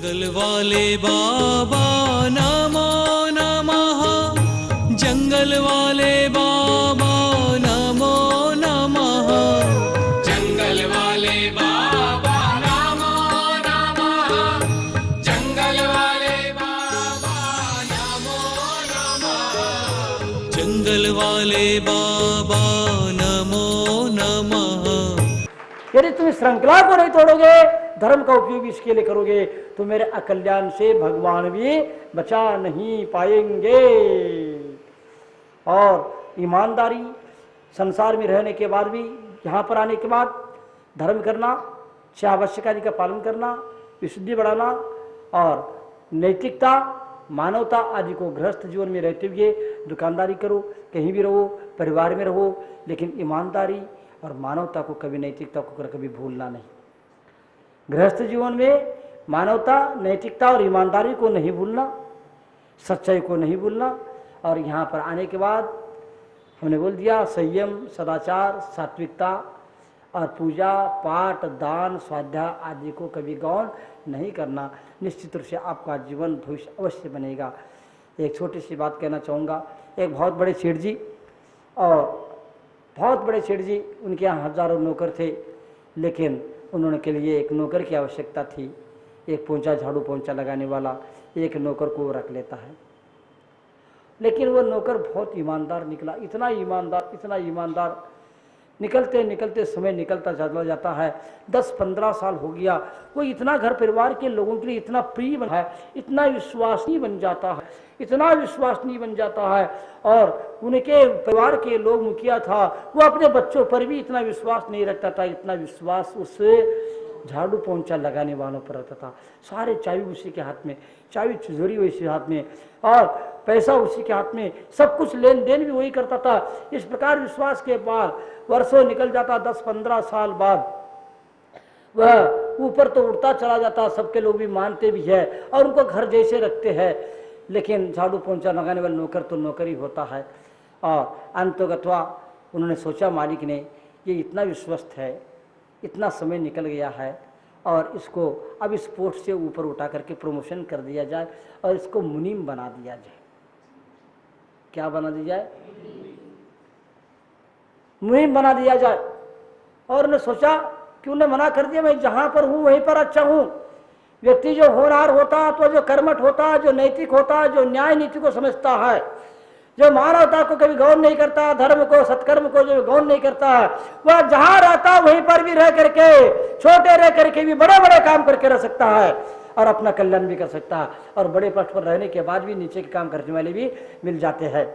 जंगल वाले बाबा नमो नमः, जंगल वाले बाबा नमो नमः, जंगल वाले बाबा नमो नमः, जंगल वाले बाबा नमो नमः, जंगल वाले बाबा नमो नमः। यदि तुम इस श्रृंखला को नहीं तोड़ोगे, धर्म का उपयोग इसके लिए करोगे, तो मेरे अकल्याण से भगवान भी बचा नहीं पाएंगे। और ईमानदारी, संसार में रहने के बाद भी, यहाँ पर आने के बाद धर्म करना, छह आवश्यकादि का पालन करना, विशुद्धि बढ़ाना और नैतिकता, मानवता आदि को गृहस्थ जीवन में रहते हुए दुकानदारी करो, कहीं भी रहो, परिवार में रहो, लेकिन ईमानदारी और मानवता को कभी, नैतिकता को कभी भूलना नहीं। गृहस्थ जीवन में मानवता, नैतिकता और ईमानदारी को नहीं भूलना, सच्चाई को नहीं भूलना। और यहाँ पर आने के बाद हमने बोल दिया संयम, सदाचार, सात्विकता और पूजा पाठ, दान, स्वाध्याय आदि को कभी गौण नहीं करना। निश्चित रूप से आपका जीवन भविष्य अवश्य बनेगा। एक छोटी सी बात कहना चाहूँगा। एक बहुत बड़े सेठ जी, और बहुत बड़े सेठ जी, उनके यहाँ हजारों नौकर थे, लेकिन उन्होंने के लिए एक नौकर की आवश्यकता थी। एक पोंछा, झाड़ू पोंछा लगाने वाला एक नौकर को रख लेता है, लेकिन वो नौकर बहुत ईमानदार निकला, इतना ईमानदार, इतना ईमानदार। निकलते निकलते समय निकलता चला जाता है, 10-15 साल हो गया। वो इतना घर परिवार के लोगों के लिए इतना प्रिय बना है, इतना विश्वसनीय बन जाता है, इतना विश्वसनीय बन जाता है। और उनके परिवार के लोग, मुखिया था, वो अपने बच्चों पर भी इतना विश्वास नहीं रखता था, इतना विश्वास उस झाड़ू पोंछा लगाने वालों पर रहता था। सारे चाबी उसी के हाथ में, चाबी तिजोरी उसी हाथ में, और पैसा उसी के हाथ में, सब कुछ लेन देन भी वही करता था। इस प्रकार विश्वास के बाद वर्षों निकल जाता, 10-15 साल बाद वह ऊपर तो उड़ता चला जाता, सबके लोग भी मानते भी है और उनको घर जैसे रखते हैं। लेकिन झाड़ू पोंछा लगाने वाला नौकर तो नौकर ही होता है। और अंतोगत्वा उन्होंने सोचा, मालिक ने, ये इतना विश्वस्त है, इतना समय निकल गया है, और इसको अब इस पोस्ट से ऊपर उठा करके प्रमोशन कर दिया जाए और इसको मुनीम बना दिया जाए। क्या बना दिया जाए? मुनीम बना दिया जाए। और उन्होंने सोचा कि उन्हें मना कर दिया, मैं जहां पर हूं वहीं पर अच्छा हूं। व्यक्ति जो होनहार होता, तो जो कर्मठ होता, जो नैतिक होता, जो न्याय नीति को समझता है, जो मानवता को कभी गौण नहीं करता, धर्म को, सत्कर्म को जो गौण नहीं करता है, वह जहां रहता वहीं पर भी रह करके, छोटे रह करके भी बड़े बड़े काम करके रह सकता है और अपना कल्याण भी कर सकता है। और बड़े पद पर रहने के बाद भी नीचे के काम करने वाले भी मिल जाते हैं।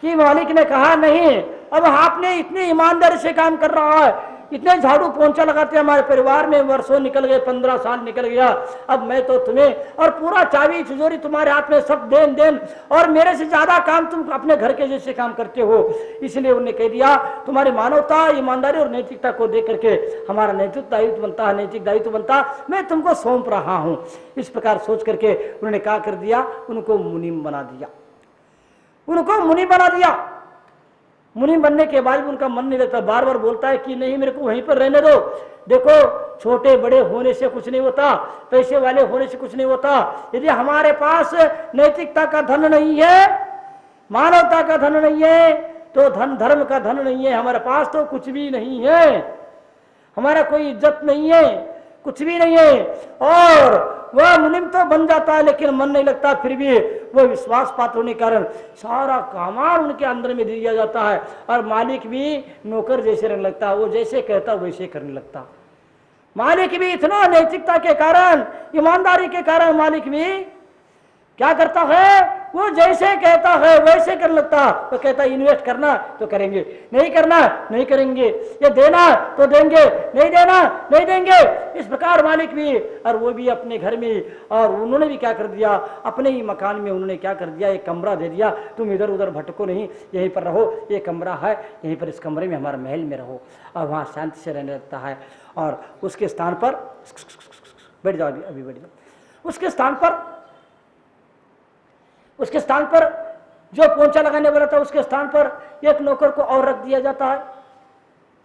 कि मालिक ने कहा, नहीं, अब आपने इतनी ईमानदारी से काम कर रहा है, इतने झाड़ू पोंछा लगाते हैं, हमारे परिवार में वर्षों निकल गए, 15 साल निकल गया, अब मैं तो तुम्हें, और पूरा चाबी तिजोरी तुम्हारे हाथ में, सब देन देन, और मेरे से ज्यादा काम तुम अपने घर के जैसे काम करते हो। इसलिए उन्होंने कह दिया, तुम्हारी मानवता, ईमानदारी और नैतिकता को देख करके हमारा नैतिक दायित्व बनता है, नैतिक दायित्व बनता, मैं तुमको सौंप रहा हूं। इस प्रकार सोच करके उन्होंने क्या कर दिया, उनको मुनीम बना दिया, उनको मुनि बना दिया। मुनि बनने के बाद भी उनका मन नहीं लगता, बार बार बोलता है कि नहीं, मेरे को वहीं पर रहने दो। देखो, छोटे बड़े होने से कुछ नहीं होता, पैसे वाले होने से कुछ नहीं होता। यदि हमारे पास नैतिकता का धन नहीं है, मानवता का धन नहीं है, तो धन, धर्म का धन नहीं है, हमारे पास तो कुछ भी नहीं है, हमारा कोई इज्जत नहीं है, कुछ भी नहीं है। और वह मुनिम तो बन जाता है, लेकिन मन नहीं लगता, फिर भी वह विश्वास पात्र होने के कारण सारा कामार उनके अंदर में दिया जाता है, और मालिक भी नौकर जैसे रहने लगता है, वो जैसे कहता वैसे करने लगता। मालिक भी इतना नैतिकता के कारण, ईमानदारी के कारण मालिक भी क्या करता है, वो जैसे कहता है वैसे करने लगता। तो कहता इन्वेस्ट करना तो करेंगे, नहीं करना नहीं करेंगे, ये देना तो देंगे, नहीं देना नहीं देंगे। इस प्रकार मालिक भी, और वो भी अपने घर में, और उन्होंने भी क्या कर दिया, अपने ही मकान में उन्होंने क्या कर दिया, एक कमरा दे दिया, तुम इधर उधर भटको नहीं, यहीं पर रहो, ये कमरा है, यहीं पर इस कमरे में, हमारे महल में रहो, और वहाँ शांति से रहने लगता है। और उसके स्थान पर, बैठ जाओ, अभी बैठ जाओ, उसके स्थान पर जो पोंछा लगाने वाला था, उसके स्थान पर एक नौकर को और रख दिया जाता है,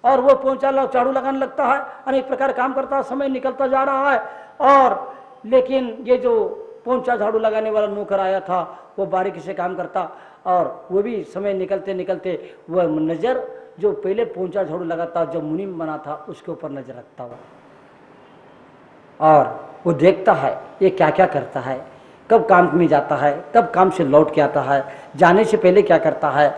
और वो पोंछा झाड़ू लगाने लगता है, अनेक प्रकार काम करता है। समय निकलता जा रहा है और लेकिन ये जो पोंछा झाड़ू लगाने वाला नौकर आया था वो बारीकी से काम करता, और वो भी समय निकलते निकलते वह नज़र जो पहले पोंछा झाड़ू लगाता, जो मुनीम बना था, उसके ऊपर नजर रखता हुआ, और वो देखता है ये क्या क्या करता है, कब काम में जाता है, कब काम से लौट के आता है, जाने से पहले क्या करता है,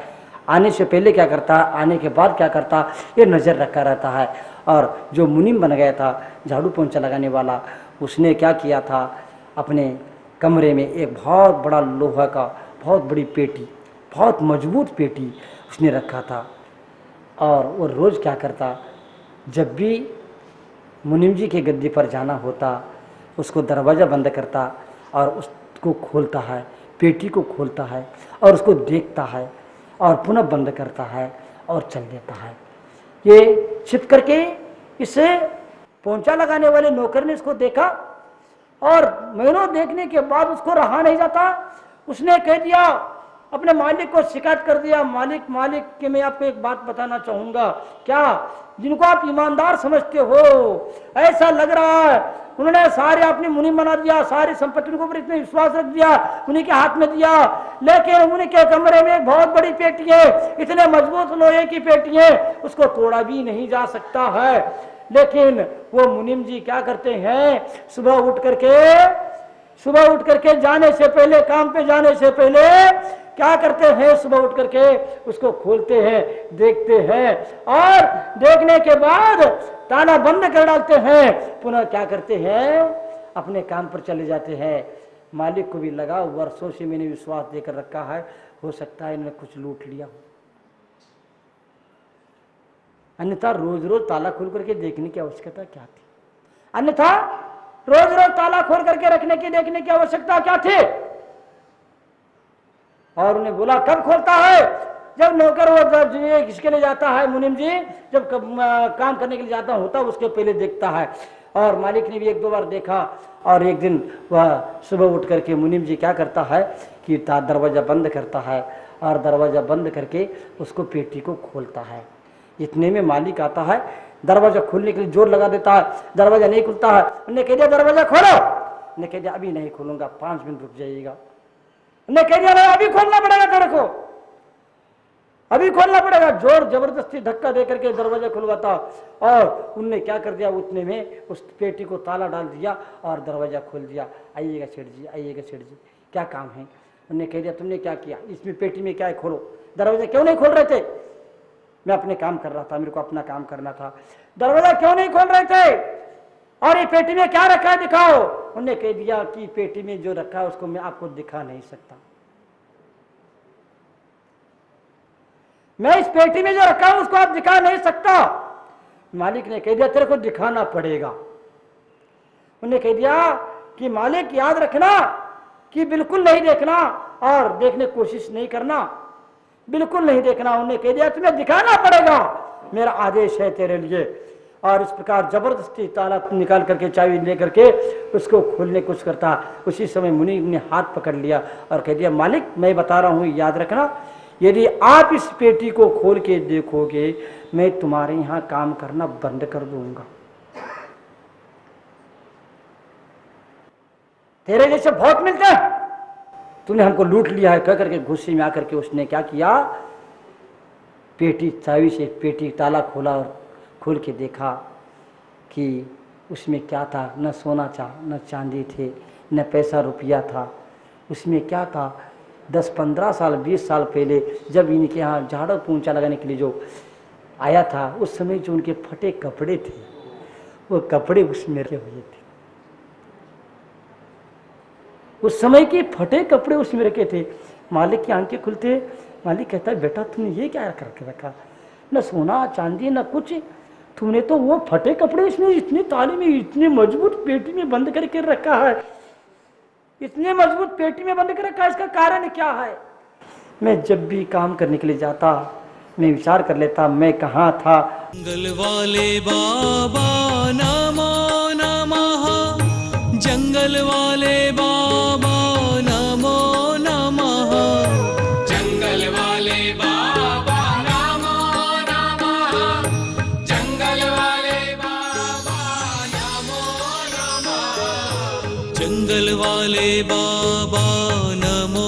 आने से पहले क्या करता है, आने के बाद क्या करता, ये नज़र रखा रहता है। और जो मुनीम बन गया था झाड़ू पोंछा लगाने वाला, उसने क्या किया था, अपने कमरे में एक बहुत बड़ा लोहा का बहुत बड़ी पेटी, बहुत मजबूत पेटी उसने रखा था। और वो रोज़ क्या करता, जब भी मुनीम जी के गद्दी पर जाना होता, उसको दरवाज़ा बंद करता और उसको खोलता है, पेटी को खोलता है और उसको देखता है और पुनः बंद करता है और चल देता है। ये छिप करके इसे पोंछा लगाने वाले नौकर ने इसको देखा, और महीनों देखने के बाद उसको रहा नहीं जाता, उसने कह दिया, अपने मालिक को शिकायत कर दिया, मालिक मालिक कि मैं आपको एक बात बताना चाहूँगा, क्या जिनको आप ईमानदार समझते हो, ऐसा लग रहा है उन्होंने सारे अपनी मुनीम बना दिया, सारी संपत्ति के ऊपर इतने विश्वास रख दिया, उन्हीं के हाथ में दिया, लेकिन उनके कमरे में एक बहुत बड़ी पेटी है, इतने मजबूत लोहे की पेटी है, उसको तोड़ा भी नहीं जा सकता है। लेकिन वो मुनीम जी क्या करते हैं, सुबह उठ करके जाने से पहले, काम पे जाने से पहले क्या करते हैं, सुबह उठ करके उसको खोलते हैं, देखते हैं, और देखने के बाद ताला बंद कर डालते हैं, पुनः क्या करते हैं, अपने काम पर चले जाते हैं। मालिक को भी लगा वर्षों से मैंने विश्वास देकर रखा है, हो सकता है इन्होंने कुछ लूट लिया, अन्यथा रोज रोज ताला खोल करके देखने की आवश्यकता क्या थी, अन्यथा रोज रोज ताला खोल करके रखने की देखने की आवश्यकता क्या थी। और उन्हें बोला कब खोलता है, जब नौकर वो किसके लिए जाता है, मुनीम जी जब काम करने के लिए जाता होता उसके पहले देखता है। और मालिक ने भी एक दो बार देखा, और एक दिन वह सुबह उठ करके मुनीम जी क्या करता है कि दरवाज़ा बंद करता है, और दरवाज़ा बंद करके उसको पेटी को खोलता है। इतने में मालिक आता है, दरवाज़ा खोलने के लिए जोर लगा देता है, दरवाज़ा नहीं खुलता है। उन्हें कह दिया दरवाज़ा खोलो, उन्हें कह दिया अभी नहीं खोलूंगा, 5 मिनट रुक जाइएगा। उन्हें कह दिया नहीं अभी खोलना पड़ेगा, तेरे को अभी खोलना पड़ेगा। जोर जबरदस्ती धक्का दे करके दरवाजा खुलवाता, और उनने क्या कर दिया, उतने में उस पेटी को ताला डाल दिया और दरवाजा खोल दिया। आइएगा सेठ जी, आइएगा सेठ जी, क्या काम है। उनने कह दिया तुमने क्या किया, इसमें पेटी में क्या है, खोलो। दरवाजा क्यों नहीं खोल रहे थे, मैं अपने काम कर रहा था, मेरे को अपना काम करना था। दरवाजा क्यों नहीं खोल रहे थे, और ये पेटी में क्या रखा है दिखाओ। उन्होंने कह दिया कि पेटी में जो रखा है उसको मैं आपको दिखा नहीं सकता, मैं इस पेटी में जो रखा हूं उसको आप दिखा नहीं सकता। मालिक ने कह दिया तेरे को दिखाना पड़ेगा। उन्होंने कह दिया कि मालिक याद रखना कि बिल्कुल नहीं देखना और देखने की कोशिश नहीं करना, बिल्कुल नहीं देखना। उन्होंने कह दिया तुम्हें दिखाना पड़ेगा, मेरा आदेश है तेरे लिए। और इस प्रकार जबरदस्ती ताला निकाल करके चाबी ले करके उसको खोलने कुछ करता। उसी समय मुनि ने हाथ पकड़ लिया और कह दिया मालिक मैं बता रहा हूं, याद रखना, यदि आप इस पेटी को खोल के देखोगे मैं तुम्हारे यहां काम करना बंद कर दूंगा। तेरे जैसे बहुत मिलते हैं, तूने हमको लूट लिया है कह करके गुस्से में आकर के उसने क्या किया, पेटी चाबी से पेटी ताला खोला और खोल के देखा कि उसमें क्या था, न सोना था न चांदी थे न पैसा रुपया था। उसमें क्या था, 10-15 साल 20 साल पहले जब इनके यहाँ झाड़ू पोंछा लगाने के लिए जो आया था उस समय जो उनके फटे कपड़े थे वो कपड़े उसमें रखे हुए थे। उस समय के फटे कपड़े उसमें रखे थे। मालिक की आंखें खुलते, मालिक कहता है बेटा तुमने ये क्या करके रखा, न सोना चांदी न कुछ, तुमने तो वो फटे कपड़े इसमें इतनी ताले में इतनी मजबूत पेटी में बंद करके रखा है, इतने मजबूत पेटी में बंद कर रखा है, इसका कारण क्या है। मैं जब भी काम करने के लिए जाता मैं विचार कर लेता मैं कहाँ था। जंगल वाले बाबा नमो नमः, जंगल वाले बाबा नमो नमः, जंगल वाले बाबा नमो नमः, जंगल वाले बाबा नमो नमः, जंगल वाले बाबा नमो